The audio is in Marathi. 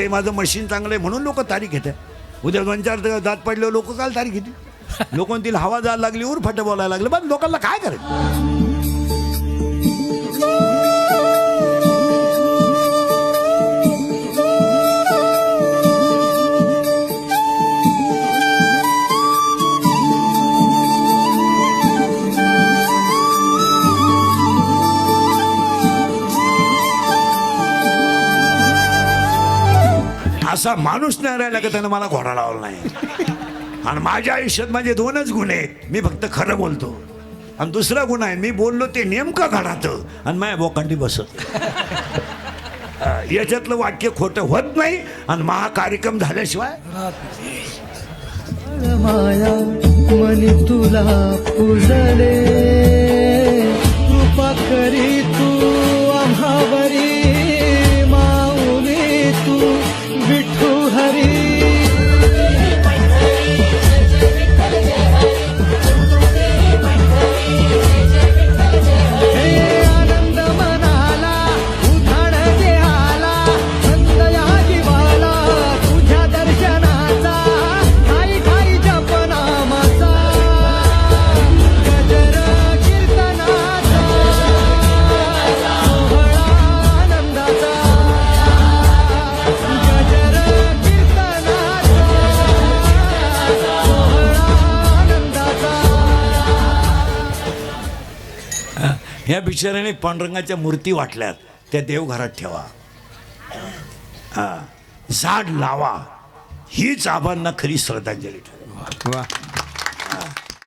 आहे माझं मशीन चांगलं आहे म्हणून लोक तारीख घेतात उद्या 2-4 दात पडले लोक काल तारीख घेतील लोक म्हणतील हवा जायला लागली उरफाटे बोलायला लागले पण लोकांना काय करायचं असा माणूस नाही राहिला का त्यानं मला घोडा लावला नाही आणि माझ्या आयुष्यात माझे 2च गुण आहेत मी फक्त खरं बोलतो आणि दुसरा गुण आहे मी बोललो ते नेमकं घडातं आणि माझ्या बोकांडी बसत याच्यातलं वाक्य खोटं होत नाही आणि महाकार्यक्रम झाल्याशिवाय माया मनी तुला पूजले कृपा करी तू आम्हावरी माऊली तू विठू हरी आनंद मनाला उधाण जे आला संत या जीवाला तुझ्या दर्शनाचा ठाई ठाई जप नामाचा गजर कीर्तनाचा सोहळा आनंदाचा गजर कीर्तनाचा सोहळा आनंदाचा ह्या बिचाऱ्याने पांडुरंगाच्या मूर्ती वाटल्यात त्या देवघरात ठेवा झाड लावा हीच आबांना खरी श्रद्धांजली ठरेल वा